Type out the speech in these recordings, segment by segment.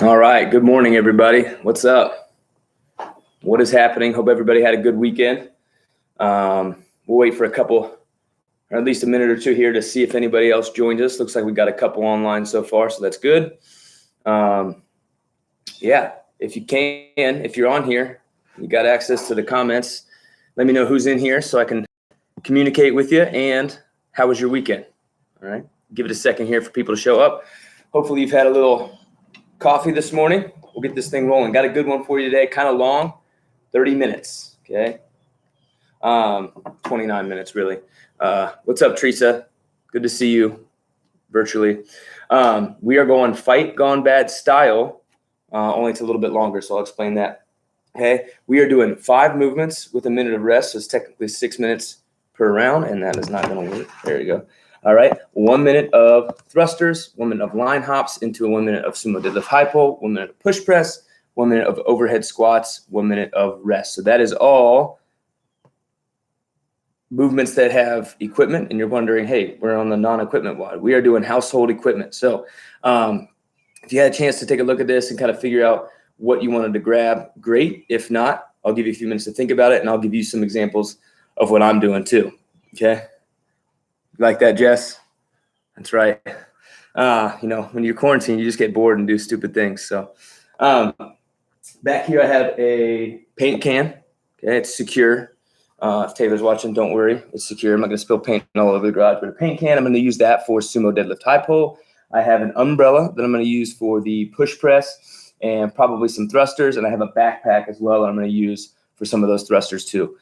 All right. Good morning, everybody. What's up? What is happening? Hope everybody had a good weekend. We'll wait for a couple, or at least a minute or two here to see if anybody else joins us. Looks like we got a couple online so far, so that's good. Yeah, if you can, if you're on here, you got access to the comments. Let me know who's in here so I can communicate with you. And how was your weekend? All right. Give it a second here for people to show up. Hopefully you've had a little coffee this morning. We'll get this thing rolling. Got a good one for you today. Kind of long, 30 minutes. Okay. 29 minutes really. What's up, Teresa? Good to see you virtually. We are going Fight Gone Bad style. Only it's a little bit longer, so I'll explain that. Okay. We are doing 5 movements with a minute of rest. So it's technically 6 minutes per round, and that is not going to work. There you go. All right, 1 minute of thrusters, 1 minute of line hops into a 1 minute of sumo deadlift high pull, 1 minute of push press, 1 minute of overhead squats, 1 minute of rest. So that is all movements that have equipment, and you're wondering, hey, we're on the non-equipment WOD. We are doing household equipment. So if you had a chance to take a look at this and kind of figure out what you wanted to grab, great. If not, I'll give you a few minutes to think about it, and I'll give you some examples of what I'm doing too, okay? Like that, Jess? That's right. When you're quarantined, you just get bored and do stupid things. So back here I have a paint can. Okay, it's secure. If Taylor's watching, don't worry. It's secure. I'm not going to spill paint all over the garage, but a paint can, I'm going to use that for sumo deadlift high pull. I have an umbrella that I'm going to use for the push press and probably some thrusters, and I have a backpack as well that I'm going to use for some of those thrusters too.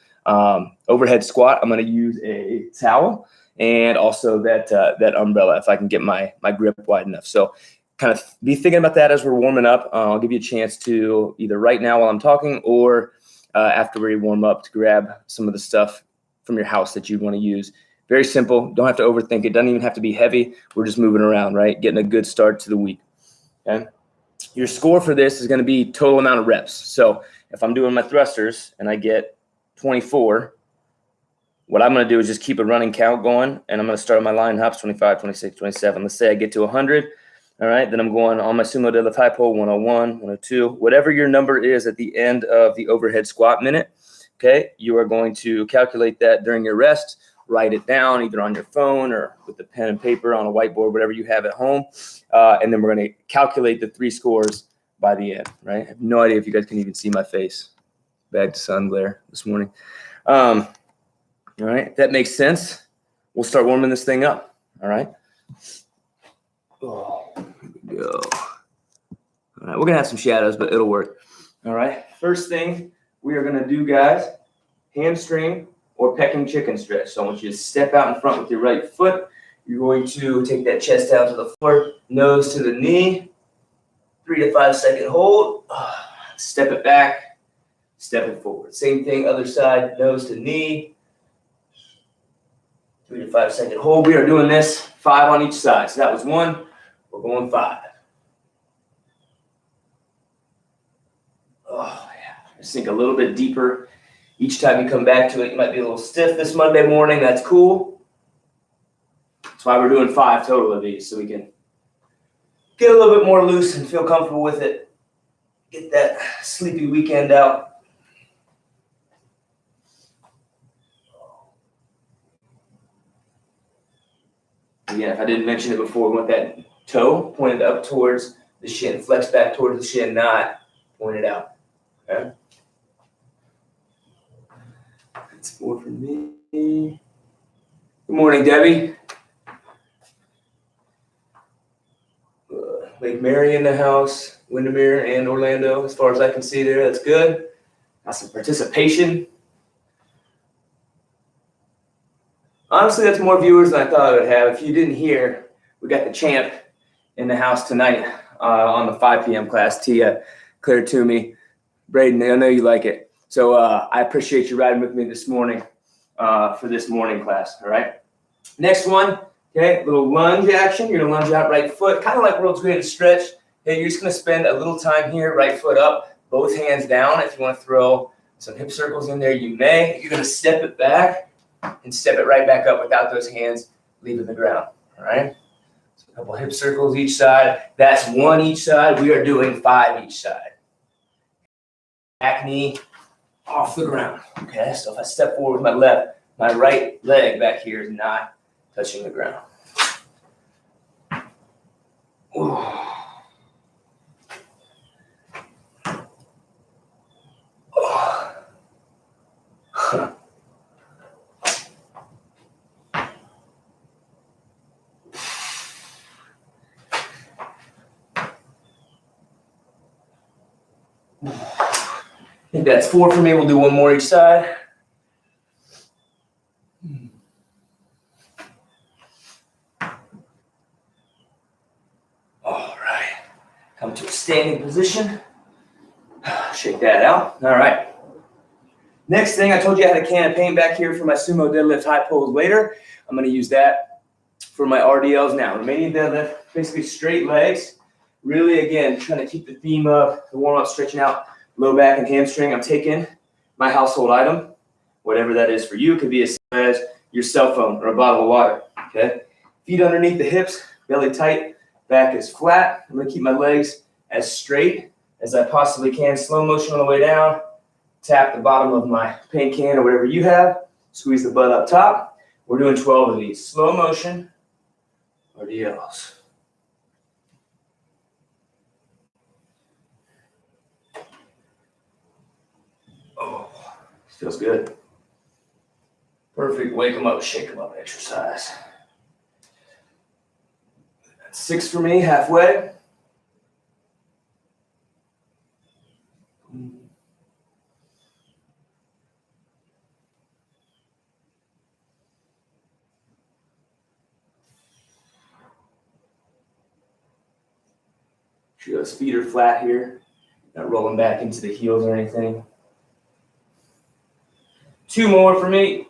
Overhead squat, I'm going to use a towel. And also that umbrella, if I can get my grip wide enough. So kind of be thinking about that as we're warming up. I'll give you a chance to either right now while I'm talking or after we warm up to grab some of the stuff from your house that you'd want to use. Very simple. Don't have to overthink it. Doesn't even have to be heavy. We're just moving around, right? Getting a good start to the week. Okay. Your score for this is going to be total amount of reps. So if I'm doing my thrusters and I get 24, what I'm going to do is just keep a running count going, and I'm going to start on my line hops, 25, 26, 27. Let's say I get to 100. All right, then I'm going on my sumo deadlift high pull, 101, 102. Whatever your number is at the end of the overhead squat minute, okay, you are going to calculate that during your rest, write it down either on your phone or with the pen and paper on a whiteboard, whatever you have at home, and then we're going to calculate the 3 scores by the end, right? I have no idea if you guys can even see my face. Bad sun glare this morning. All right, if that makes sense, we'll start warming this thing up. All right. Oh, here we go. All right, we're gonna have some shadows, but it'll work. All right. First thing we are gonna do, guys, hamstring or pecking chicken stretch. So I want you to step out in front with your right foot. You're going to take that chest down to the floor, nose to the knee, 3 to 5 second hold. Step it back, step it forward. Same thing, other side, nose to knee. 3 to 5 second hold. We are doing this 5 on each side. So that was 1. We're going 5. Oh, yeah. Just sink a little bit deeper. Each time you come back to it, you might be a little stiff this Monday morning. That's cool. That's why we're doing 5 total of these, so we can get a little bit more loose and feel comfortable with it. Get that sleepy weekend out. Again, if I didn't mention it before, we want that toe pointed up towards the shin, flex back towards the shin, not pointed out. Okay. That's 4 for me. Good morning, Debbie. Lake Mary in the house, Windermere and Orlando, as far as I can see there. That's good. Got some participation. Honestly, that's more viewers than I thought I would have. If you didn't hear, we got the champ in the house tonight on the 5 p.m. class. Tia, Claire Toomey, Braden, I know you like it. So I appreciate you riding with me this morning for this morning class, all right? Next one, okay, little lunge action. You're going to lunge out right foot, kind of like world's greatest stretch. Okay, you're just going to spend a little time here, right foot up, both hands down. If you want to throw some hip circles in there, you may. You're going to step it back and step it right back up without those hands leaving the ground, all right? A couple hip circles each side. That's 1 each side. We are doing 5 each side. Back knee off the ground. Okay, so if I step forward with my right leg back here is not touching the ground. Ooh. I think that's 4 for me. We'll do 1 more each side. All right. Come to a standing position. Shake that out. All right. Next thing, I told you I had a can of paint back here for my sumo deadlift high pulls later. I'm going to use that for my RDLs now. Remaining deadlift, basically straight legs. Really, again, trying to keep the theme of the warm-up, stretching out low back and hamstring. I'm taking my household item, whatever that is for you. It could be as simple as your cell phone or a bottle of water, okay? Feet underneath the hips, belly tight, back is flat. I'm going to keep my legs as straight as I possibly can. Slow motion on the way down. Tap the bottom of my paint can or whatever you have. Squeeze the butt up top. We're doing 12 of these. Slow motion RDLs. Oh, feels good. Perfect. Wake them up, shake them up exercise. That's 6 for me, halfway. Sure, those feet are flat here, not rolling back into the heels or anything. 2 more for me.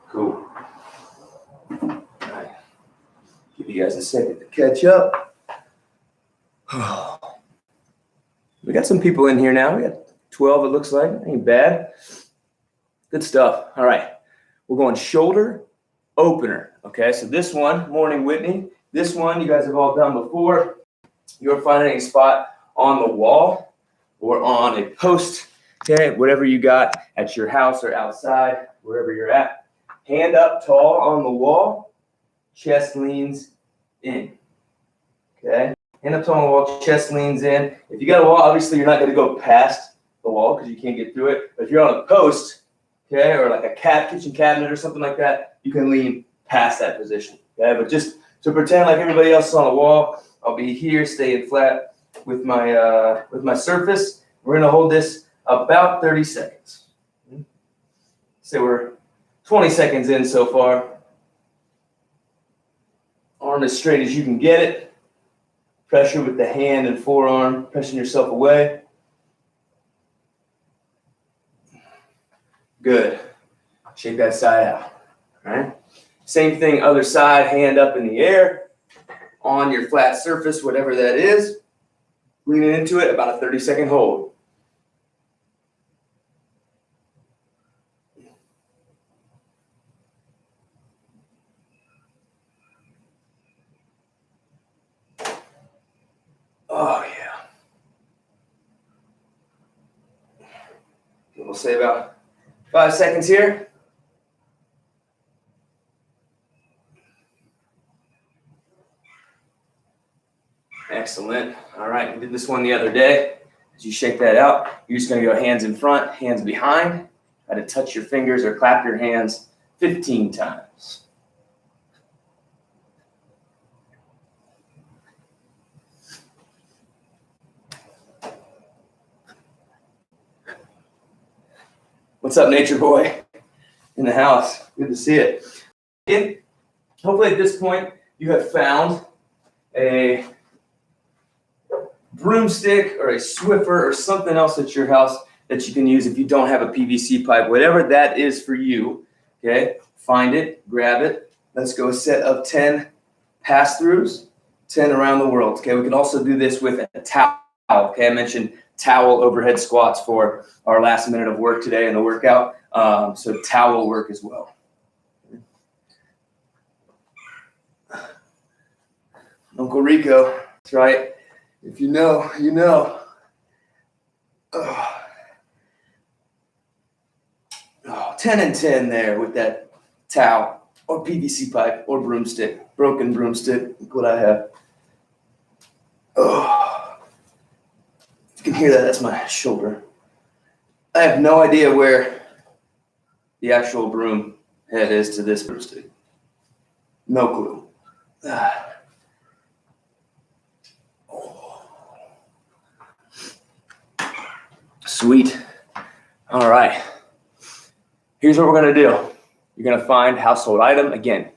Cool. All right. Give you guys a second to catch up. We got some people in here now. We got 12, it looks like. Ain't bad. Good stuff. All right. We're going shoulder opener. Okay, so this one, morning Whitney. This one you guys have all done before. You're finding a spot on the wall or on a post, okay, whatever you got at your house or outside, wherever you're at. Hand up tall on the wall, chest leans in, okay? Hand up tall on the wall, chest leans in. If you got a wall, obviously you're not going to go past the wall because you can't get through it. But if you're on a post, okay, or like a kitchen cabinet or something like that, you can lean past that position, okay? But just to pretend like everybody else is on the wall, I'll be here, staying flat with my surface. We're gonna hold this about 30 seconds. So we're 20 seconds in so far. Arm as straight as you can get it. Pressure with the hand and forearm, pressing yourself away. Good. Shake that side out. All right. Same thing, other side, hand up in the air on your flat surface, whatever that is. Leaning into it, about a 30-second hold. Oh, yeah. We'll say about 5 seconds here. Excellent. All right, we did this one the other day. As you shake that out, you're just going to go hands in front, hands behind. Try to touch your fingers or clap your hands 15 times. What's up, nature boy? In the house. Good to see it. Hopefully at this point, you have found a broomstick or a Swiffer or something else at your house that you can use if you don't have a PVC pipe, whatever that is for you, okay? Find it, grab it. Let's go a set of 10 pass-throughs, 10 around the world, okay? We can also do this with a towel, okay? I mentioned towel overhead squats for our last minute of work today in the workout, so towel work as well. Uncle Rico. That's right. If you know, you know. Oh, 10 and 10 there with that towel or PVC pipe or broomstick, broken broomstick, what I have. Oh, you can hear that, that's my shoulder. I have no idea where the actual broom head is to this broomstick. No clue. Sweet. All right. Here's what we're going to do. You're going to find household item. Again,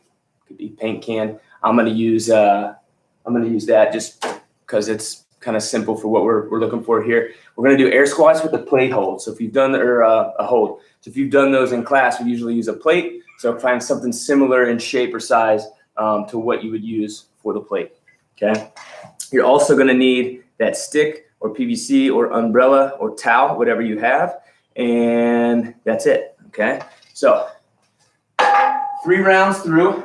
could be paint can. I'm going to use that just because it's kind of simple for what we're looking for here. We're going to do air squats with a plate hold. So if you've done a hold. So if you've done those in class, we usually use a plate. So find something similar in shape or size to what you would use for the plate. Okay. You're also going to need that stick or PVC or umbrella or towel, whatever you have, and that's it. Okay. So 3 rounds through,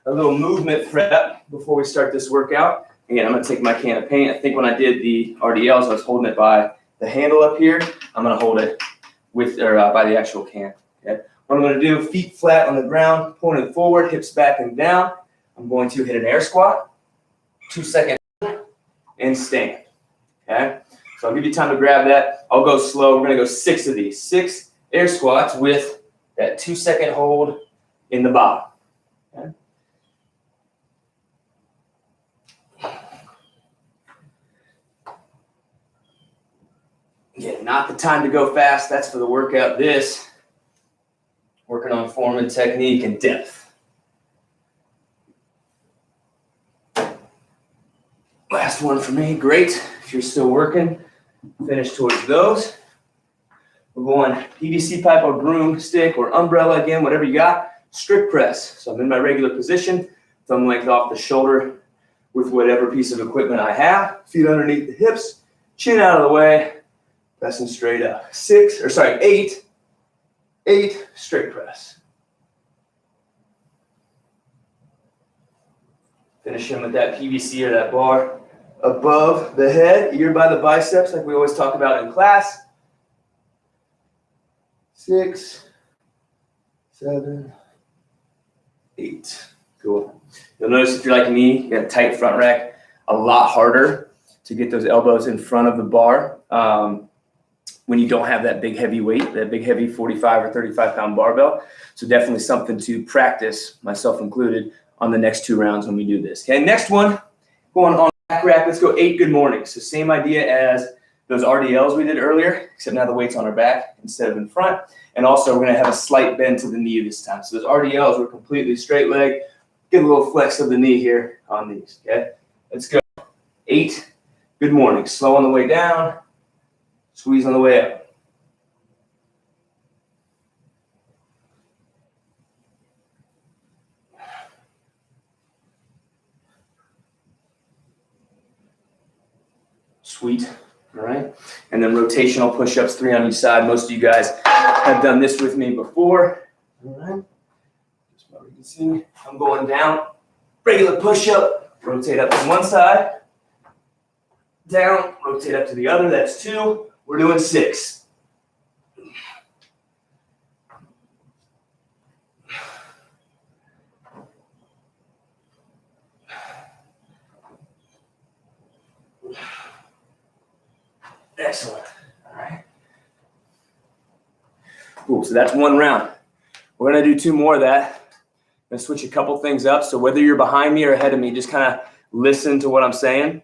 a little movement prep before we start this workout. Again, I'm going to take my can of paint. I think when I did the RDLs, I was holding it by the handle up here. I'm going to hold it with by the actual can. Okay. What I'm going to do, feet flat on the ground, pointed forward, hips back and down. I'm going to hit an air squat, 2 seconds, and stand. Okay. So I'll give you time to grab that. I'll go slow. We're going to go 6 of these. 6 air squats with that 2-second hold in the bottom. Okay. Again, not the time to go fast. That's for the workout. This, working on form and technique and depth. Last one for me. Great. If you're still working, finish towards those. We're going PVC pipe or broomstick or umbrella, again, whatever you got. Strict press. So I'm in my regular position, thumb length off the shoulder with whatever piece of equipment I have. Feet underneath the hips, chin out of the way, pressing straight up. 8 straight press. Finishing with that PVC or that bar above the head, ear by the biceps, like we always talk about in class. 6, 7, 8. Cool. You'll notice if you're like me, you got a tight front rack, a lot harder to get those elbows in front of the bar when you don't have that big heavy weight, that big heavy 45 or 35 pound barbell. So definitely something to practice, myself included, on the next 2 rounds when we do this. Okay, next one, going on back rack. Let's go 8 good mornings. So same idea as those RDLs we did earlier, except now the weight's on our back instead of in front. And also we're going to have a slight bend to the knee this time. So those RDLs were completely straight leg. Get a little flex of the knee here on these. Okay, let's go. 8 good mornings. Slow on the way down, squeeze on the way up. Sweet. All right. And then rotational push-ups, 3 on each side. Most of you guys have done this with me before. All right. Just so you can see, I'm going down. Regular push-up. Rotate up to one side. Down. Rotate up to the other. That's 2. We're doing 6. Excellent. All right. Cool. So that's 1 round. We're going to do 2 more of that. I'm going to switch a couple things up. So whether you're behind me or ahead of me, just kind of listen to what I'm saying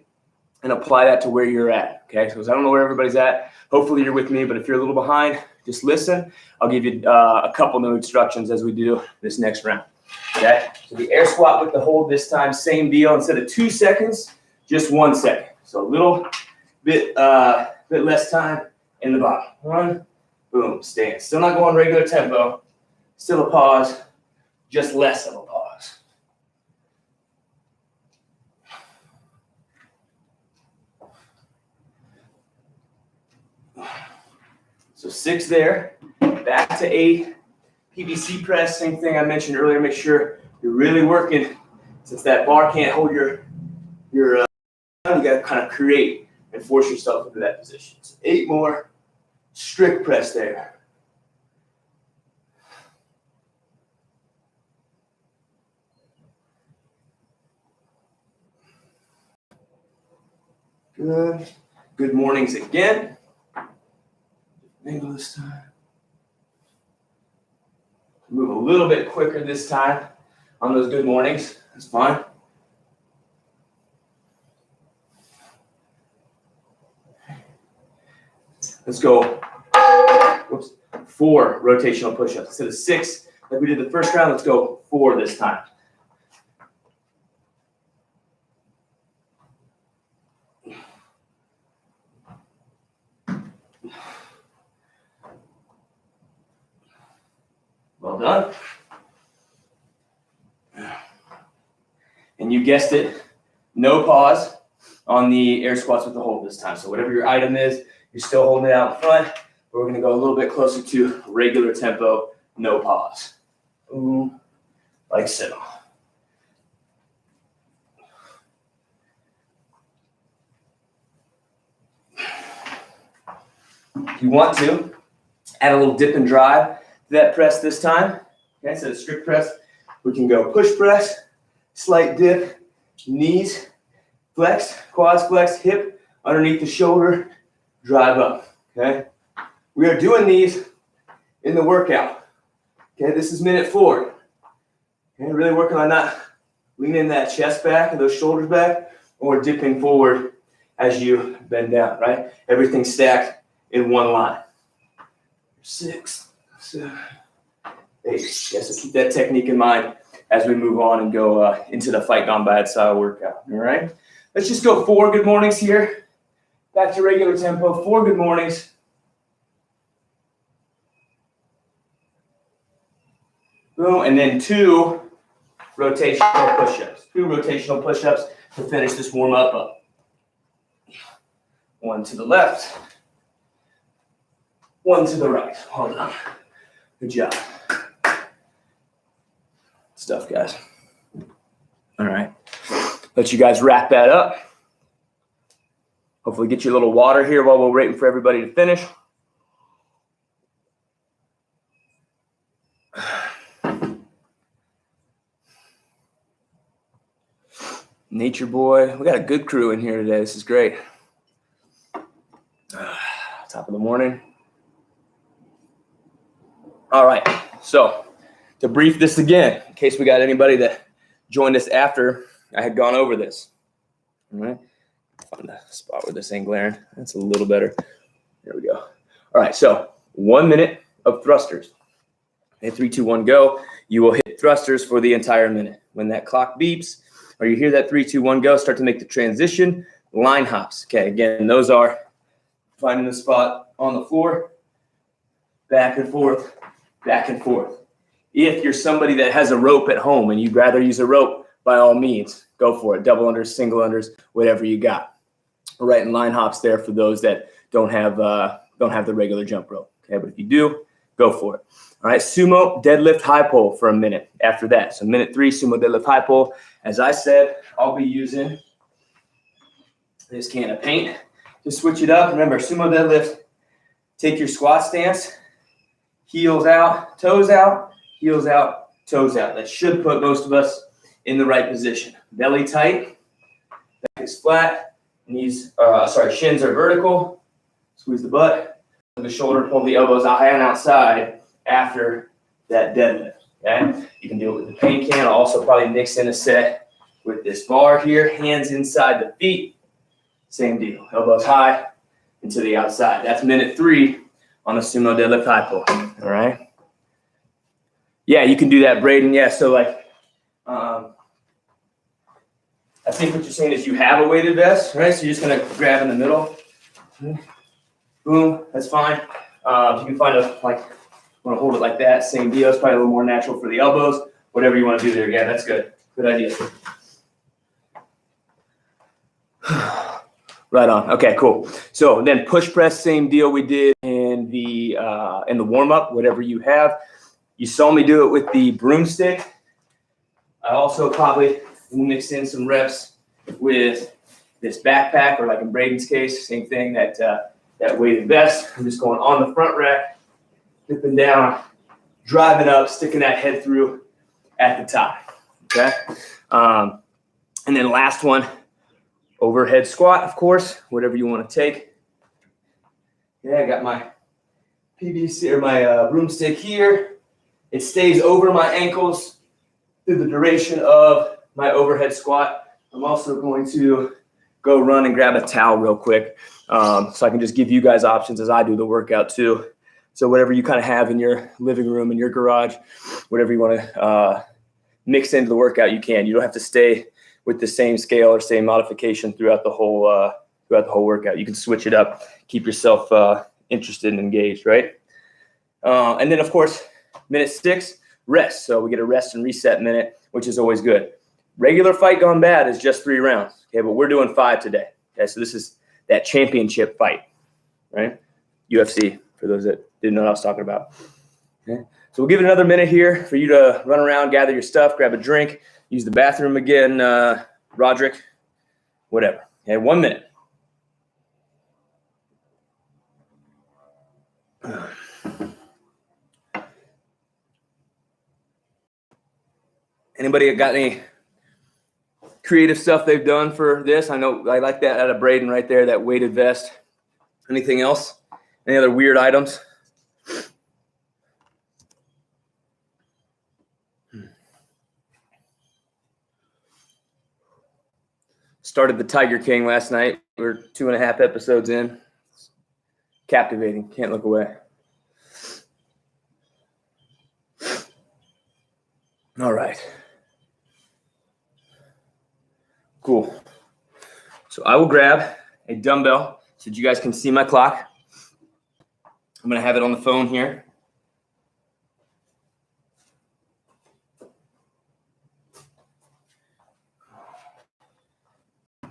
and apply that to where you're at. Okay. So I don't know where everybody's at. Hopefully you're with me, but if you're a little behind, just listen. I'll give you a couple new instructions as we do this next round. Okay. So the air squat with the hold this time, same deal. Instead of 2 seconds, just 1 second. So a little bit less time in the bottom. 1, boom, stand. Still not going regular tempo. Still a pause, just less of a pause. So 6 there, back to 8. PVC press, same thing I mentioned earlier. Make sure you're really working, since that bar can't hold your you got to kind of create and force yourself into that position. So 8 more, strict press there. Good. Good mornings again. Angle this time. Move a little bit quicker this time on those good mornings. That's fine. Let's go. Whoops. 4 rotational push-ups. Instead of 6 like we did the first round, let's go 4 this time. Well done. And you guessed it, no pause on the air squats with the hold this time. So whatever your item is, you're still holding it out in front, but we're gonna go a little bit closer to regular tempo, no pause. Ooh, like so. If you want to, add a little dip and drive to that press this time. Okay, instead of strict press, we can go push press, slight dip, knees, flex, quads flex, hip underneath the shoulder, drive up, okay? We are doing these in the workout, okay? This is minute 4. Okay, really working on not leaning that chest back and those shoulders back or dipping forward as you bend down, right? Everything stacked in one line. 6, 7, 8. Yeah, so keep that technique in mind as we move on and go into the fight gone bad style workout, all right? Let's just go 4 good mornings here. Back to regular tempo, 4 good mornings. Boom, and then 2 rotational push-ups. 2 rotational push-ups to finish this warm-up up. 1 to the left, 1 to the right. Hold on. Good job. Stuff, guys. All right. Let you guys wrap that up. Hopefully get you a little water here while we're waiting for everybody to finish. Nature boy. We got a good crew in here today. This is great. Top of the morning. All right. So to brief this again, in case we got anybody that joined us after I had gone over this. All right. Find a spot where this ain't glaring. That's a little better. There we go. All right. So 1 minute of thrusters. Okay, 3, 2, 1, go. You will hit thrusters for the entire minute. When that clock beeps or you hear that 3, 2, 1, go, start to make the transition. Line hops. Okay. Again, those are finding the spot on the floor, back and forth, back and forth. If you're somebody that has a rope at home and you'd rather use a rope, by all means, go for it. Double unders, single unders, whatever you got. We're writing line hops there for those that don't have the regular jump rope. Okay, but if you do, go for it. All right, sumo deadlift high pull for a minute after that. So minute 3, sumo deadlift high pull. As I said, I'll be using this can of paint to switch it up. Remember, sumo deadlift, take your squat stance, heels out, toes out, heels out, toes out. That should put most of us in the right position. Belly tight, back is flat, knees, shins are vertical. Squeeze the butt, the shoulder, pull the elbows out high and outside after that deadlift. Okay, you can do it with the paint can. I'll also probably mix in a set with this bar here, hands inside the feet. Same deal, elbows high and to the outside. That's minute 3 on a sumo deadlift high pull. All right. Yeah, you can do that, Braden. Yeah, so like, I think what you're saying is you have a weighted vest, right? So you're just gonna grab in the middle. Boom, that's fine. If you can find want to hold it like that, same deal. It's probably a little more natural for the elbows. Whatever you want to do there, yeah, that's good. Good idea. Right on. Okay, cool. So then push press, same deal we did in the warm up. Whatever you have, you saw me do it with the broomstick. I also probably will mix in some reps with this backpack, or like in Braden's case, same thing, that weighted vest. I'm just going on the front rack, dipping down, driving up, sticking that head through at the top, okay? And then last one, overhead squat, of course, whatever you want to take. Yeah, I got my PVC or my broomstick here. It stays over my ankles through the duration of my overhead squat. I'm also going to go run and grab a towel real quick, so I can just give you guys options as I do the workout too. So whatever you kind of have in your living room, in your garage, whatever you want to mix into the workout, you can. You don't have to stay with the same scale or same modification throughout the whole workout. You can switch it up, keep yourself interested and engaged, right? And then of course, minute 6, rest. So we get a rest and reset minute, which is always good. Regular fight gone bad is just 3 rounds, okay? But we're doing 5 today, okay? So this is that championship fight, right? UFC, for those that didn't know what I was talking about, okay? So we'll give it another minute here for you to run around, gather your stuff, grab a drink, use the bathroom again, Roderick, whatever, okay? 1 minute. Anybody got any creative stuff they've done for this? I know I like that out of Braden right there, that weighted vest. Anything else? Any other weird items? Started the Tiger King last night. We're 2.5 episodes in. Captivating. Can't look away. All right. Cool. So I will grab a dumbbell so that you guys can see my clock. I'm going to have it on the phone here.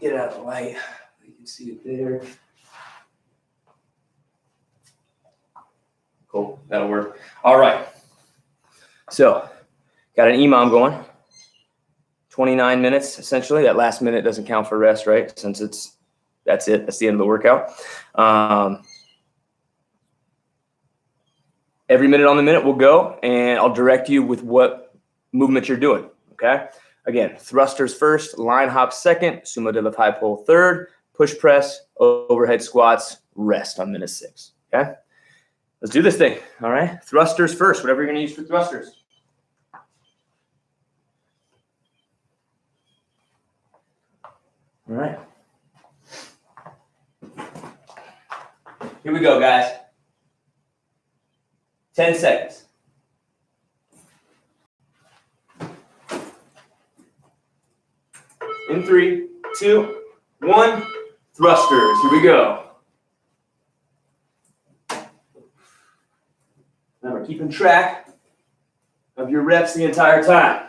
Get out of the light. You can see it there. Cool. That'll work. All right. So got an EMOM going. 29 minutes, essentially. That last minute doesn't count for rest, right? Since that's it. That's the end of the workout. Every minute on the minute will go, and I'll direct you with what movement you're doing, okay? Again, thrusters first, line hop second, sumo deadlift high pull third, push press, overhead squats, rest on minute 6, okay? Let's do this thing, all right? Thrusters first, whatever you're going to use for thrusters. All right. Here we go, guys. 10 seconds. In 3, 2, 1, thrusters. Here we go. Remember, keeping track of your reps the entire time.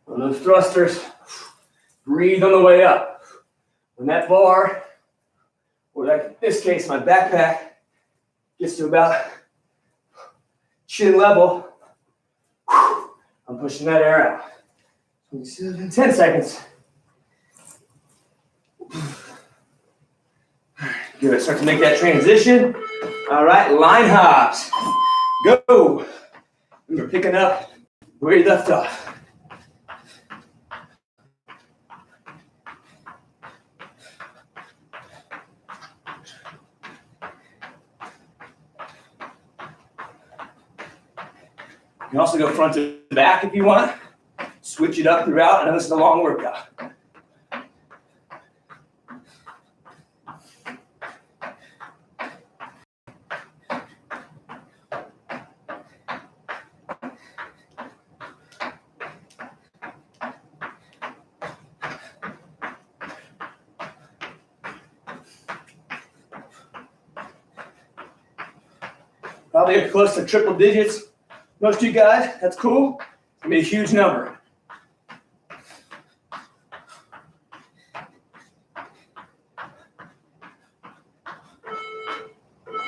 On those thrusters, breathe on the way up. When that bar, or like in this case, my backpack, gets to about chin level, I'm pushing that air out. 10 seconds. Good. Start to make that transition. All right, line hops. Go. Remember, picking up where you left off. You can also go front to back if you want. Switch it up throughout. I know this is a long workout. Probably close to triple digits. Most of you guys, that's cool. It's gonna be a huge number.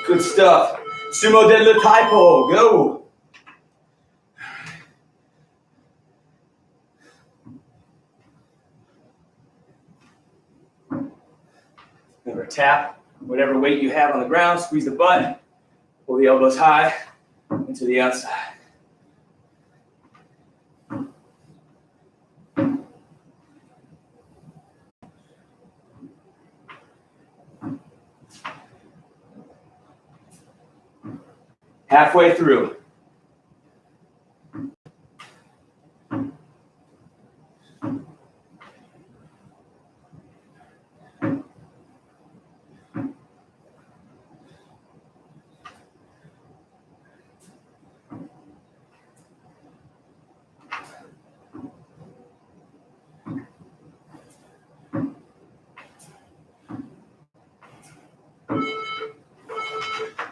Good stuff. Sumo deadlift hypo, go. Remember, tap whatever weight you have on the ground, squeeze the butt, pull the elbows high into the outside. Halfway through.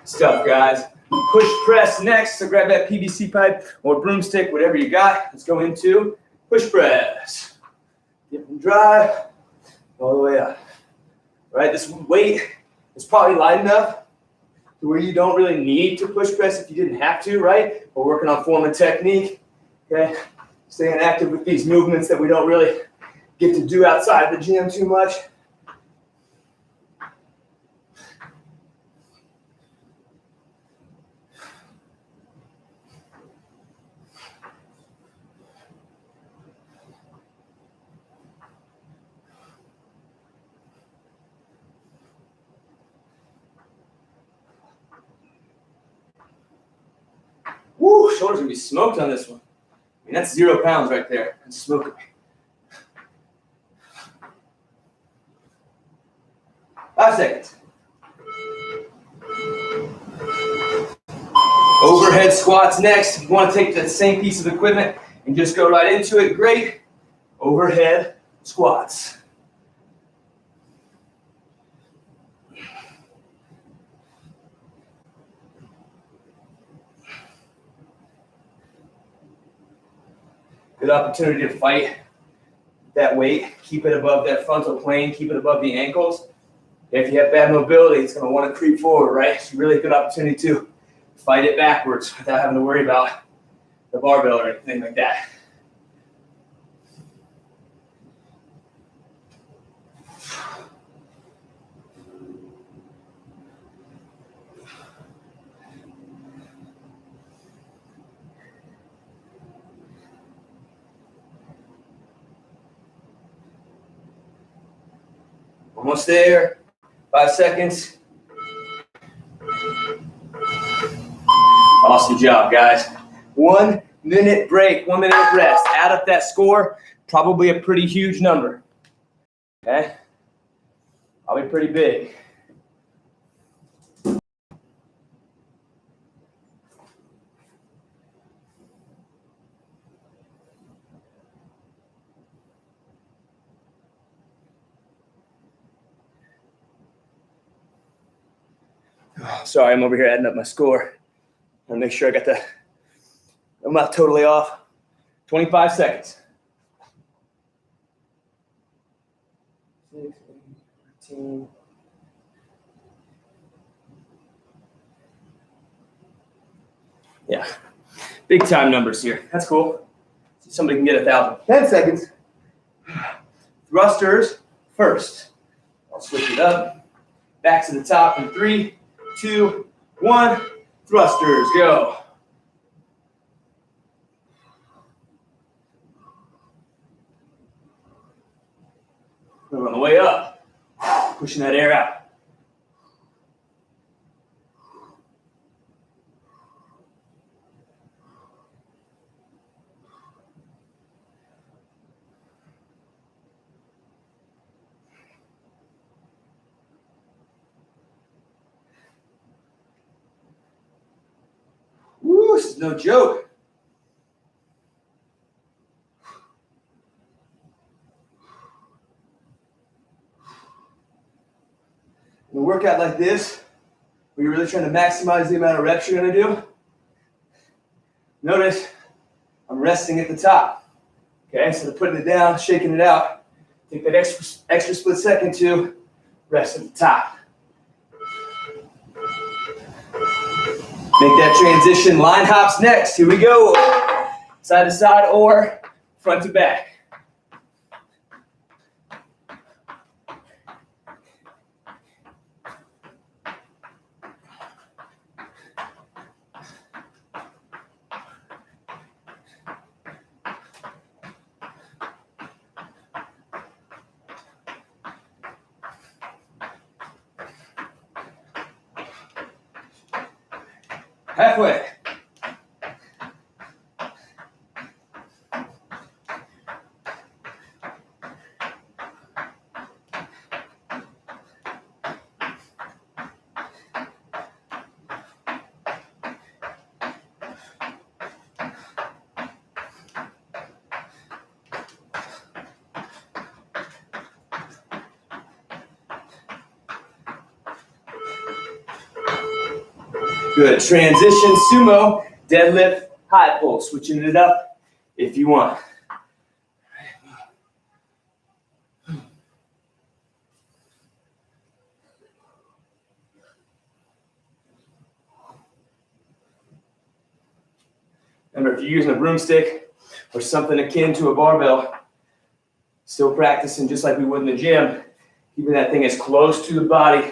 Stuff, guys. Push press next. So grab that PVC pipe or broomstick, whatever you got. Let's go into push press. Dip and drive all the way up. Right, this weight is probably light enough to where you don't really need to push press if you didn't have to, right? We're working on form and technique, okay? Staying active with these movements that we don't really get to do outside the gym too much. Woo, shoulders gonna be smoked on this one. I mean, that's 0 pounds right there. That's smoking. 5 seconds. Overhead squats next. If you want to take that same piece of equipment and just go right into it, great. Overhead squats. Good opportunity to fight that weight. Keep it above that frontal plane. Keep it above the ankles. If you have bad mobility, it's going to want to creep forward, right? It's a really good opportunity to fight it backwards without having to worry about the barbell or anything like that. Almost there. 5 seconds. Awesome job, guys. 1 minute break, 1 minute rest. Add up that score, probably a pretty huge number. Okay? Probably pretty big. Sorry, I'm over here adding up my score. I'll make sure I'm not totally off. 25 seconds. 6, 8, 13. Yeah, big time numbers here. That's cool. Somebody can get 1,000. 10 seconds. Thrusters first. I'll switch it up. Back to the top in 3, 2, 1. Thrusters, go. We're on the way up. Pushing that air out. Woo, this is no joke. In a workout like this, where you're really trying to maximize the amount of reps you're going to do. Notice I'm resting at the top. Okay, instead of putting it down, shaking it out, take that extra split second to rest at the top. Make that transition. Line hops next. Here we go. Side to side or front to back. Halfway. Good. Transition sumo, deadlift, high pull. Switching it up if you want. Remember, if you're using a broomstick or something akin to a barbell, still practicing just like we would in the gym, keeping that thing as close to the body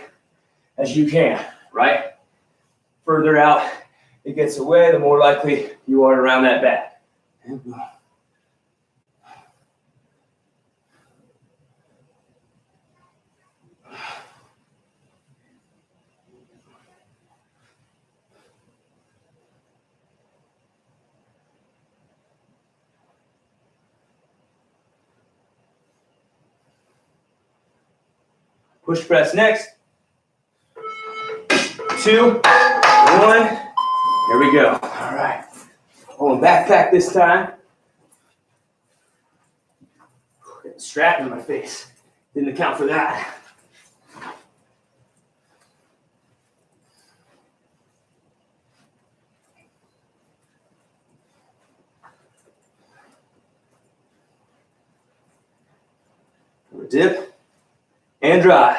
as you can, right? Further out it gets away, the more likely you are around that back. Push press next. 2, 1. Here we go. All right. Pulling backpack this time. Getting strapped in my face. Didn't account for that. Dip and drive.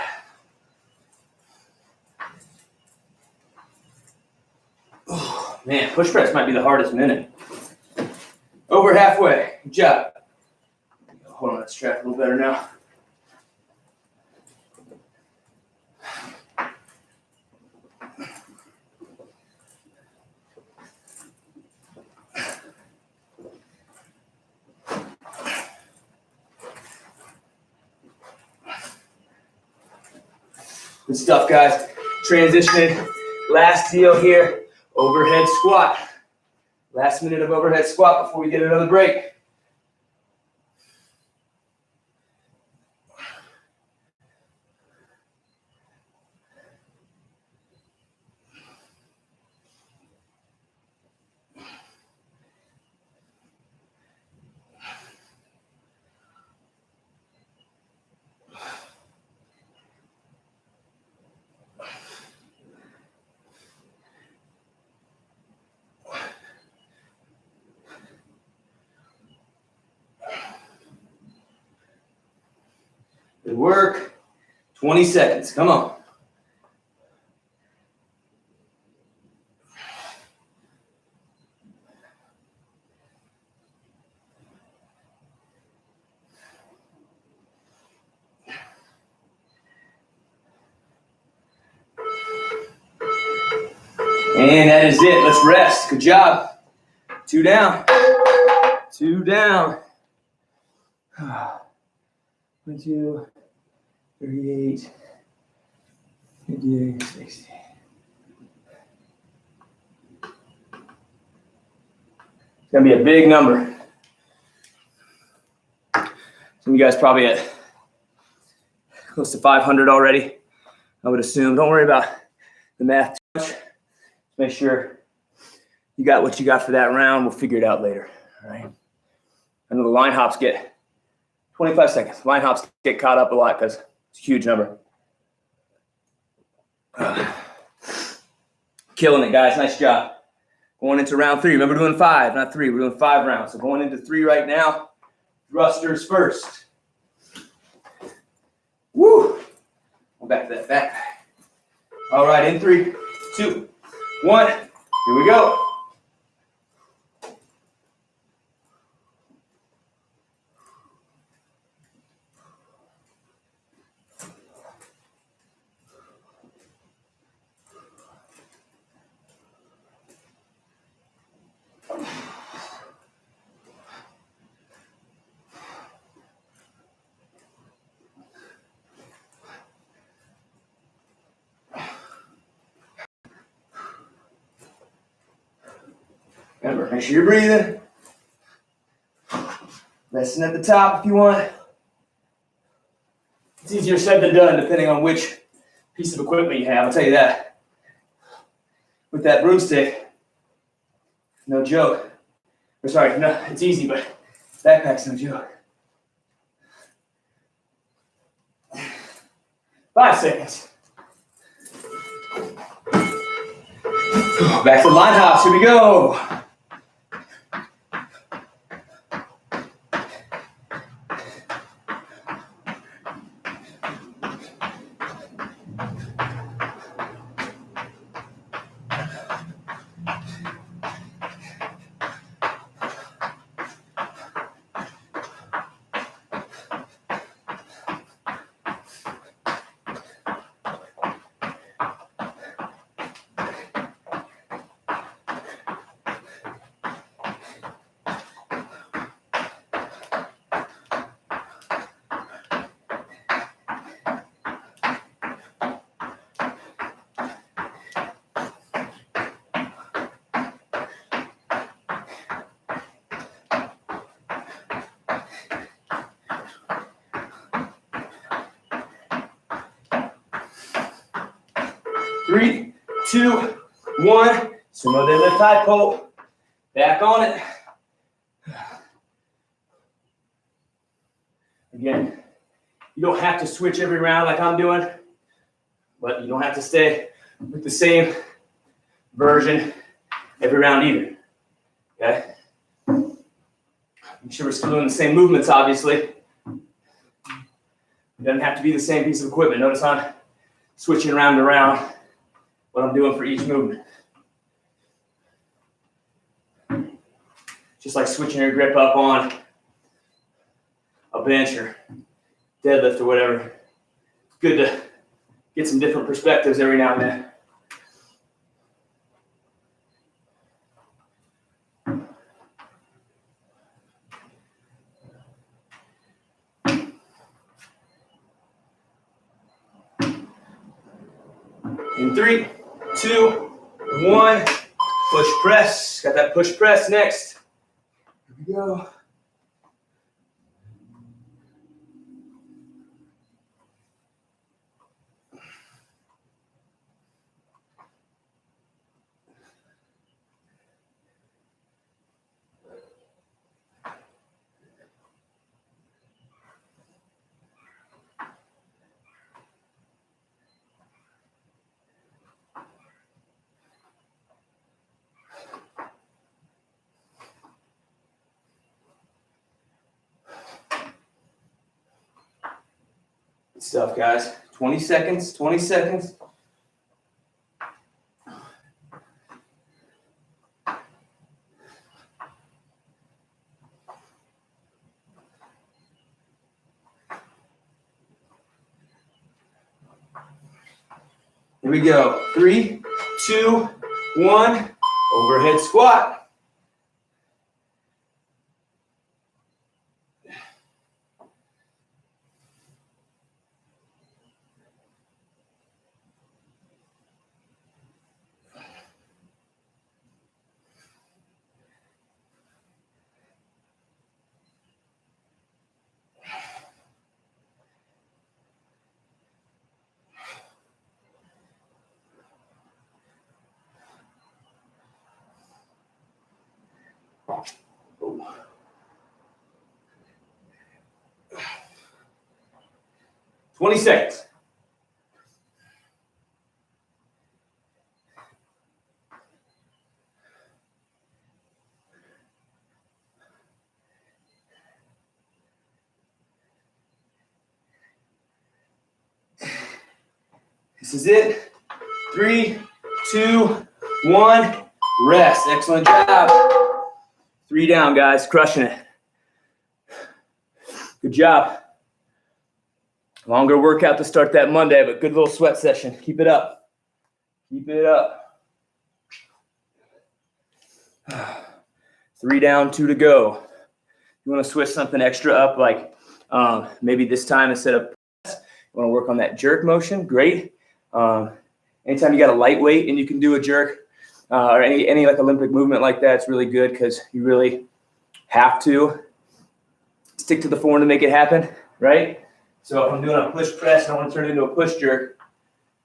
Oh, man, push press might be the hardest minute. Over halfway. Good job. Hold on, let's strap a little better now. Good stuff, guys. Transitioning. Last deal here. Overhead squat. Last minute of overhead squat before we get another break. Good work. 20 seconds. Come on. And that is it. Let's rest. Good job. 2 down. 2 down. 22, 38, 58, 60. It's going to be a big number. Some of you guys probably at close to 500 already, I would assume. Don't worry about the math too much. Just make sure you got what you got for that round. We'll figure it out later. All right. I know the line hops get 25 seconds. Line hops get caught up a lot because it's a huge number. Killing it, guys. Nice job. Going into round 3. Remember, doing 5, not 3. We're doing 5 rounds. So going into 3 right now. Thrusters first. Woo! Go back to that back. All right, in 3, 2, 1. Here we go. Remember, make sure you're breathing. Resting at the top if you want. It's easier said than done depending on which piece of equipment you have. I'll tell you that. With that broomstick, no joke. Or sorry, no, it's easy, but backpack's no joke. 5 seconds. Back to the line hops. Here we go. Three, 2, 1. Sumo deadlift high pull. Back on it. Again, you don't have to switch every round like I'm doing, but you don't have to stay with the same version every round either. Okay? Make sure we're still doing the same movements, obviously. It doesn't have to be the same piece of equipment. Notice I'm switching around and around what I'm doing for each movement. Just like switching your grip up on a bench or deadlift or whatever. It's good to get some different perspectives every now and then. In 3, 2, 1, push press. Got that push press next. Here we go. Good stuff, guys. 20 seconds, 20 seconds. Here we go. 3, 2, 1. Overhead squat. Oh. 20 seconds. This is it. 3, 2, 1. Rest. Excellent job. 3 down, guys. Crushing it. Good job. Longer workout to start that Monday, but good little sweat session. Keep it up. Keep it up. 3 down, 2 to go. You want to switch something extra up, like maybe this time instead of press, you want to work on that jerk motion. Great. Anytime you got a lightweight and you can do a jerk or any like Olympic movement like that, it's really good because you really have to stick to the form to make it happen, right? So if I'm doing a push press and I want to turn it into a push jerk,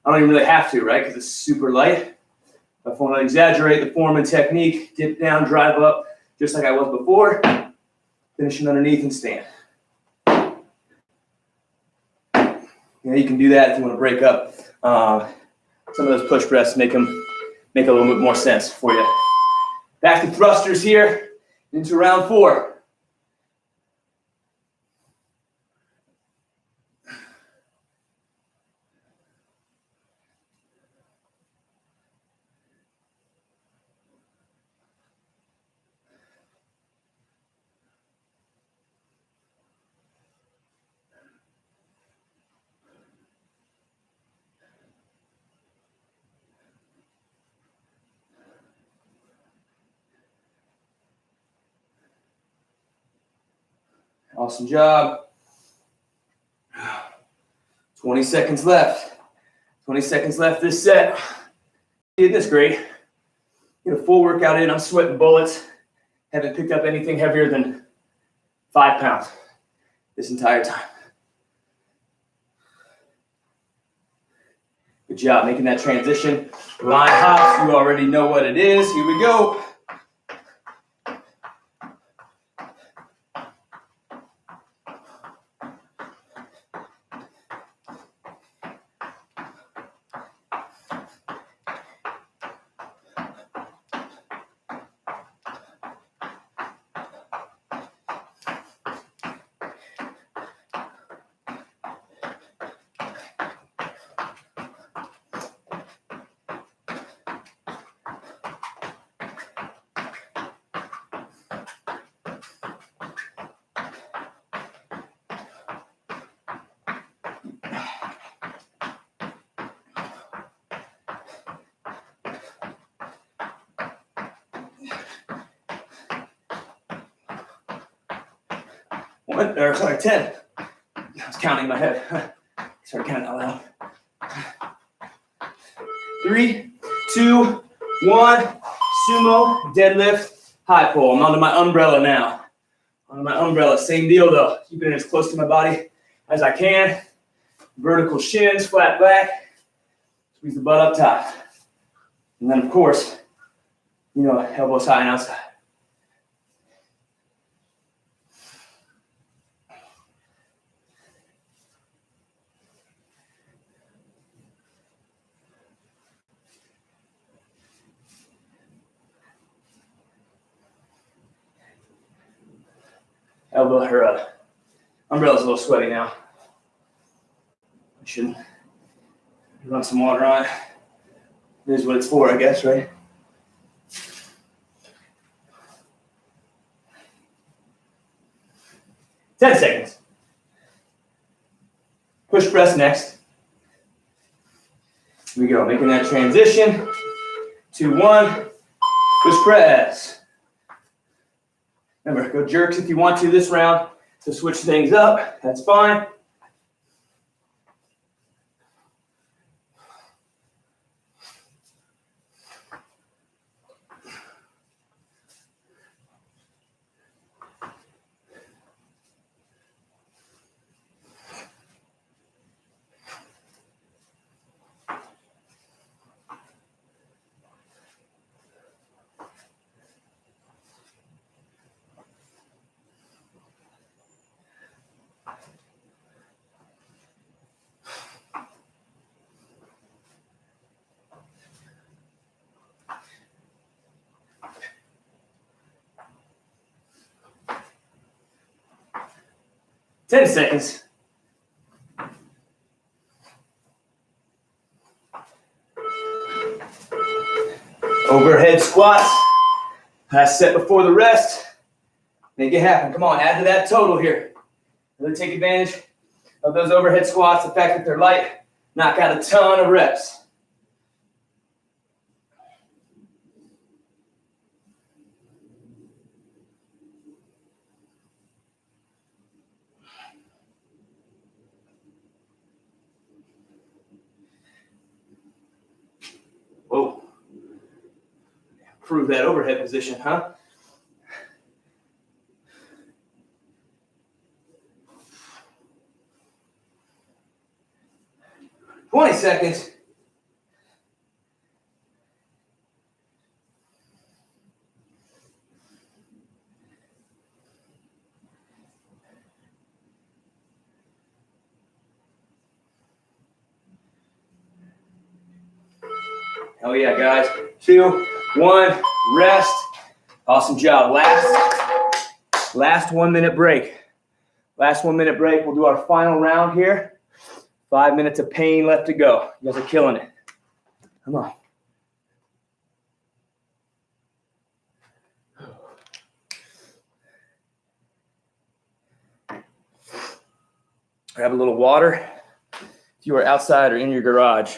I don't even really have to, right? Because it's super light. If I want to exaggerate the form and technique, dip down, drive up, just like I was before, finishing underneath and stand. You can do that if you want to break up some of those push press, make a little bit more sense for you. Back to thrusters here into round 4. Awesome job. 20 seconds left. 20 seconds left this set. Did this great. Get a full workout in. I'm sweating bullets. Haven't picked up anything heavier than 5 pounds this entire time. Good job making that transition. Line hops, you already know what it is. Here we go. Sorry, 10. I was counting in my head. Started counting out loud. 3, 2, 1. Sumo, deadlift, high pull. I'm onto my umbrella now. On my umbrella, same deal though. Keeping it as close to my body as I can. Vertical shins, flat back. Squeeze the butt up top. And then of course, elbows high and outside. Umbrella's a little sweaty now. I should run some water on it. It is what it's for, I guess, right? Ten seconds. Push press next. Here we go, making that transition. 2, 1. Push press. Remember, go jerks if you want to this round. To switch things up, that's fine. Ten seconds. Overhead squats. Last set before the rest. Make it happen. Come on, add to that total here. Really take advantage of those overhead squats, the fact that they're light. Knock out a ton of reps. Whoa. Improve that overhead position, huh? "20 seconds. Hell yeah, guys. 2, 1, rest. Awesome job. Last 1 minute break. Last 1 minute break. We'll do our final round here. 5 minutes of pain left to go. You guys are killing it. Come on. Grab a little water. If you are outside or in your garage,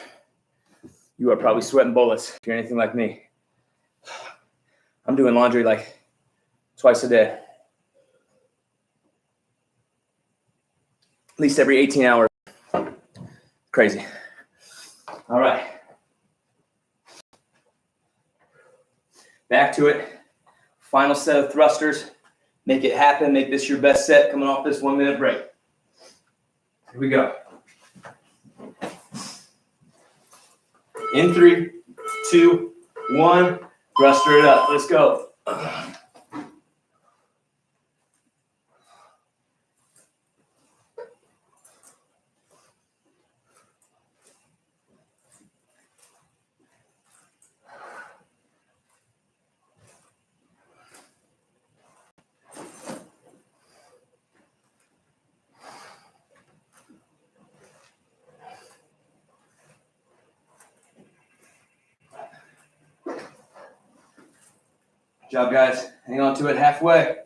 you are probably sweating bullets if you're anything like me. I'm doing laundry like twice a day. At least every 18 hours. Crazy. All right. Back to it. Final set of thrusters. Make it happen. Make this your best set coming off this 1 minute break. Here we go. In 3, 2, 1. Thruster it up. Let's go. Good job, guys. Hang on to it halfway.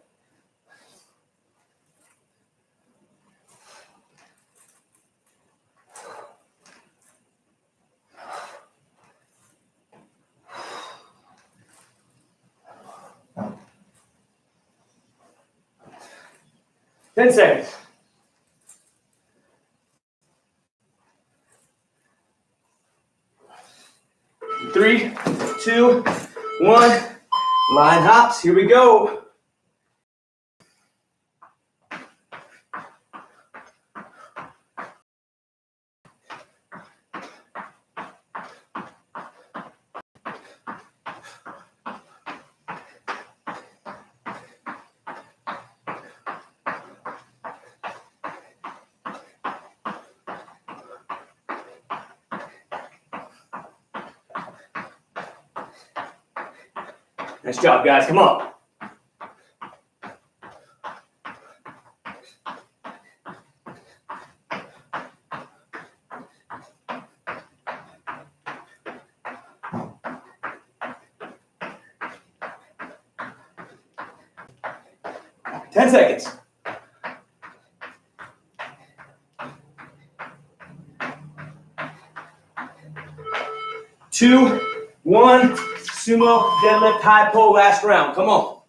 Ten seconds. 3, 2, 1. Line hops, here we go. Nice job, guys. Come on. Ten seconds. 2, 1. Sumo deadlift high pull last round. Come on.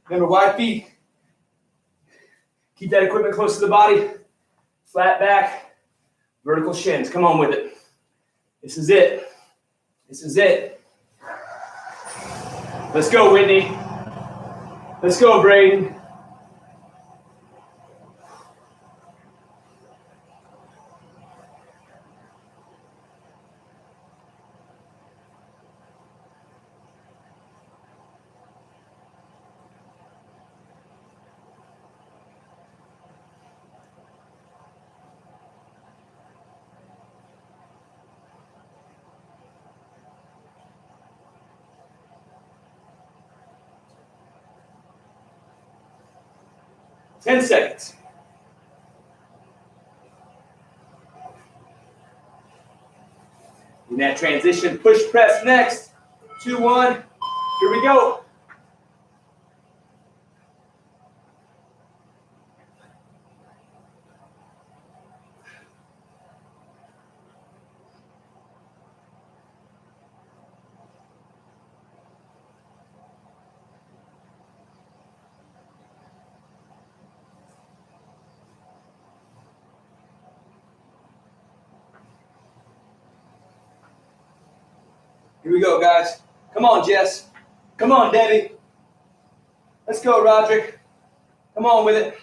Remember, wide feet. Keep that equipment close to the body. Flat back. Vertical shins. Come on with it. This is it. This is it. Let's go, Whitney. Let's go, Braden. Ten seconds. In that transition, push press next. 2, 1. Here we go. Here we go, guys. Come on, Jess. Come on, Debbie. Let's go, Roderick. Come on with it.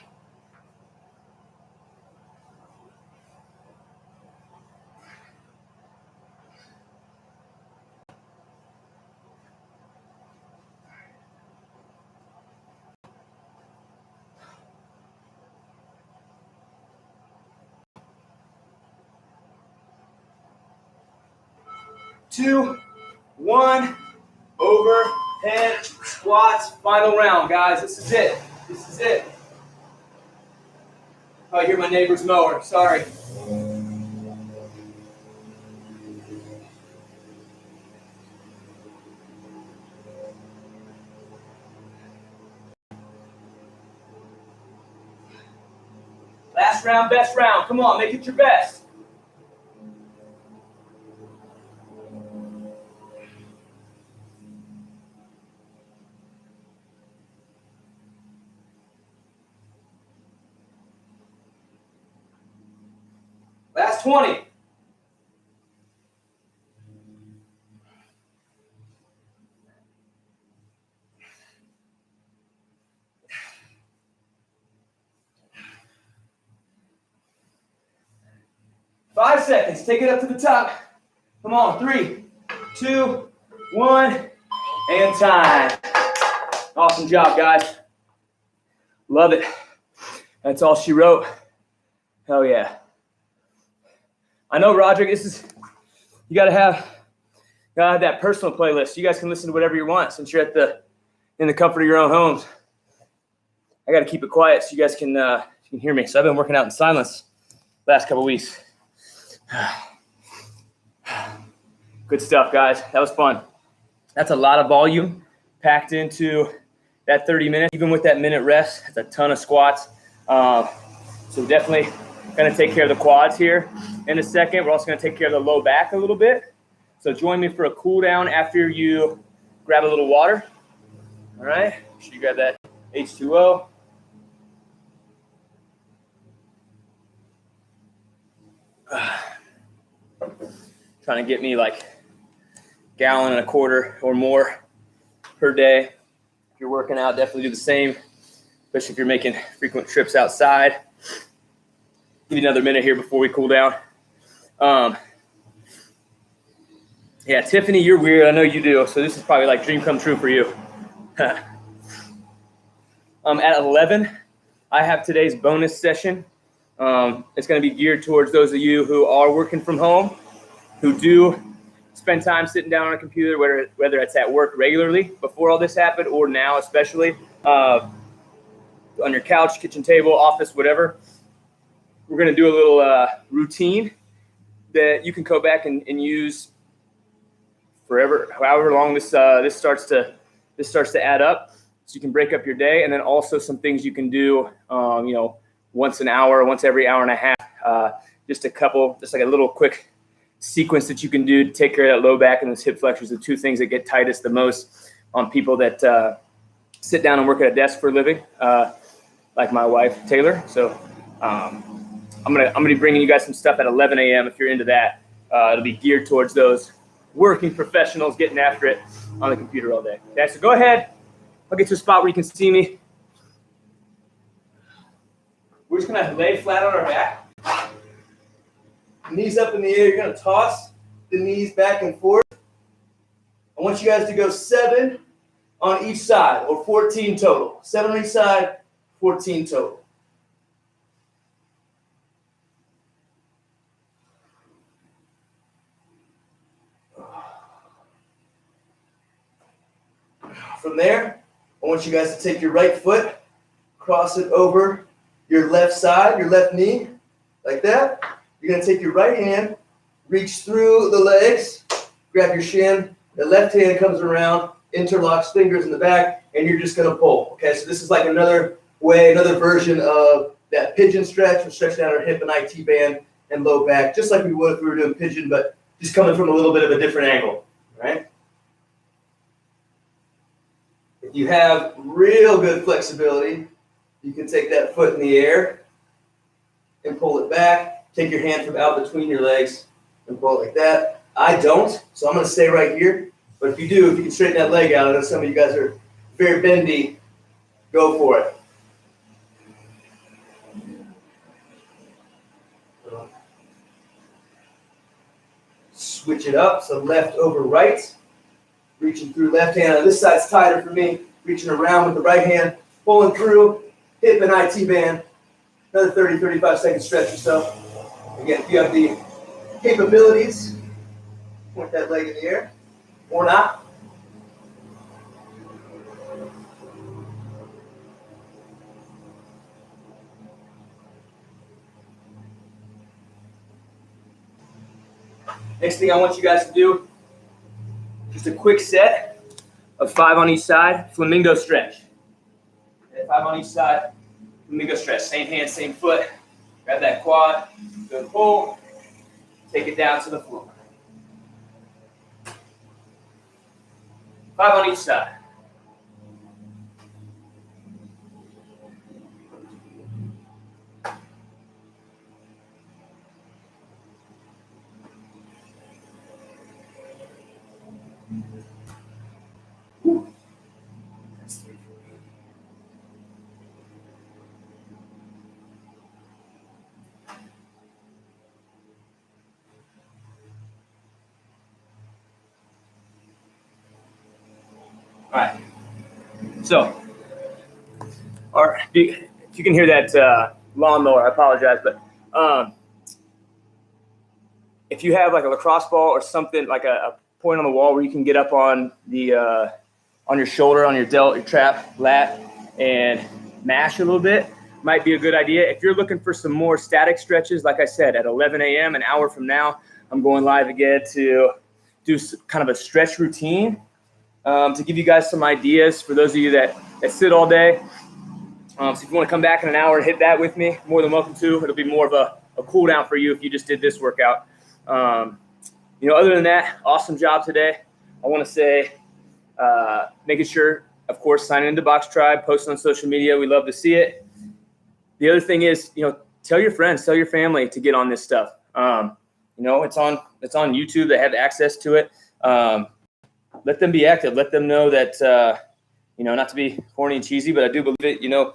Two, 1, overhead squats, final round, guys. This is it. This is it. Oh, I hear my neighbor's mower. Sorry. Last round, best round. Come on, make it your best. Last 20. Five seconds. Take it up to the top. Come on. 3, 2, 1, and time. Awesome job, guys. Love it. That's all she wrote. Hell yeah. I know, Roderick, you gotta have that personal playlist. You guys can listen to whatever you want since you're in the comfort of your own homes. I gotta keep it quiet so you guys can hear me. So I've been working out in silence last couple weeks. Good stuff, guys. That was fun. That's a lot of volume packed into that 30 minutes. Even with that minute rest, that's a ton of squats. So definitely going to take care of the quads here in a second. We're also going to take care of the low back a little bit. So join me for a cool down after you grab a little water. All right. Make sure you grab that H2O. Trying to get me like 1.25 gallons or more per day. If you're working out, definitely do the same, especially if you're making frequent trips outside. Give you another minute here before we cool down. Yeah, Tiffany, you're weird. I know you do. So this is probably like dream come true for you. At 11, I have today's bonus session. It's going to be geared towards those of you who are working from home, who do spend time sitting down on a computer, whether it's at work regularly before all this happened or now especially, on your couch, kitchen table, office, whatever. We're going to do a little routine that you can go back and use forever, however long this starts to add up. So you can break up your day, and then also some things you can do, once an hour, once every hour and a half. Just like a little quick sequence that you can do to take care of that low back and those hip flexors, the two things that get tightest the most on people that sit down and work at a desk for a living, like my wife Taylor. So I'm gonna be bringing you guys some stuff at 11 a.m. if you're into that. It'll be geared towards those working professionals getting after it on the computer all day. Okay, so go ahead. I'll get to a spot where you can see me. We're just gonna lay flat on our back. Knees up in the air. You're gonna toss the knees back and forth. I want you guys to go 7 on each side, or 14 total. 7 on each side, 14 total. From there, I want you guys to take your right foot, cross it over your left side, your left knee, like that. You're going to take your right hand, reach through the legs, grab your shin, The left hand comes around, interlocks fingers in the back, and you're just gonna pull. Okay, so this is like another way, another version of that pigeon stretch. We're stretching out our hip and IT band and low back, just like we would if we were doing pigeon, but just coming from a little bit of a different angle, right? If you have real good flexibility, you can take that foot in the air and pull it back. Take your hand from out between your legs and pull it like that. I don't, so I'm going to stay right here. But if you do, if you can straighten that leg out, I know some of you guys are very bendy, go for it. Switch it up, so left over right. Reaching through left hand. Now this side's tighter for me. Reaching around with the right hand, pulling through, hip and IT band. Another 30, 35 second stretch or so. Again, if you have the capabilities, point that leg in the air, or not. Next thing I want you guys to do, just a quick set of 5 on each side, flamingo stretch. Okay, 5 on each side, flamingo stretch. Same hand, same foot. Grab that quad, go pull, take it down to the floor. 5 on each side. All right, so, if you can hear that lawnmower, I apologize, but if you have like a lacrosse ball or something, like a point on the wall where you can get up on the on your shoulder, on your delt, your trap, lat, and mash a little bit, might be a good idea. If you're looking for some more static stretches, like I said, at 11 a.m., an hour from now, I'm going live again to do kind of a stretch routine. To give you guys some ideas for those of you that sit all day. So if you want to come back in an hour and hit that with me, more than welcome to. It'll be more of a cool down for you if you just did this workout. Other than that, awesome job today. I want to say making sure, of course, signing into Box Tribe, posting on social media. We love to see it. The other thing is, tell your friends, tell your family to get on this stuff. It's on YouTube. They have access to it. Let them be active. Let them know that, not to be corny and cheesy, but I do believe it,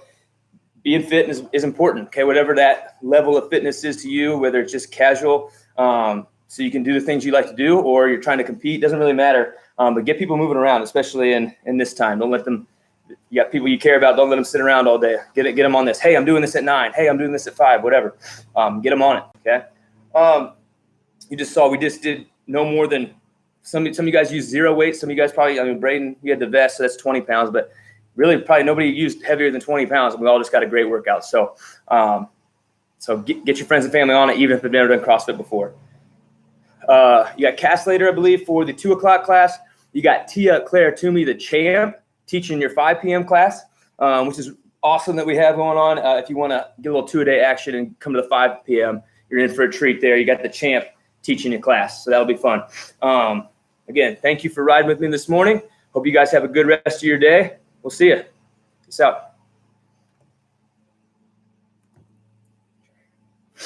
being fit is important. Okay. Whatever that level of fitness is to you, whether it's just casual, so you can do the things you like to do, or you're trying to compete, doesn't really matter. But get people moving around, especially in this time. Don't let them, you got people you care about. Don't let them sit around all day. Get them on this. Hey, I'm doing this at 9. Hey, I'm doing this at 5, whatever. Get them on it. Okay. You just saw, we just did no more than, some of you guys use 0 weight. Some of you guys probably, Braden, you had the vest, so that's 20 pounds, but really probably nobody used heavier than 20 pounds. We all just got a great workout. So, get your friends and family on it, even if they've never done CrossFit before. You got Cass later, I believe, for the 2 o'clock class. You got Tia Claire Toomey, the champ, teaching your 5 p.m. class, which is awesome that we have going on. If you want to get a little 2-a-day action and come to the 5 p.m., you're in for a treat there. You got the champ teaching your class, so that'll be fun. Again, thank you for riding with me this morning. Hope you guys have a good rest of your day. We'll see you. Peace out.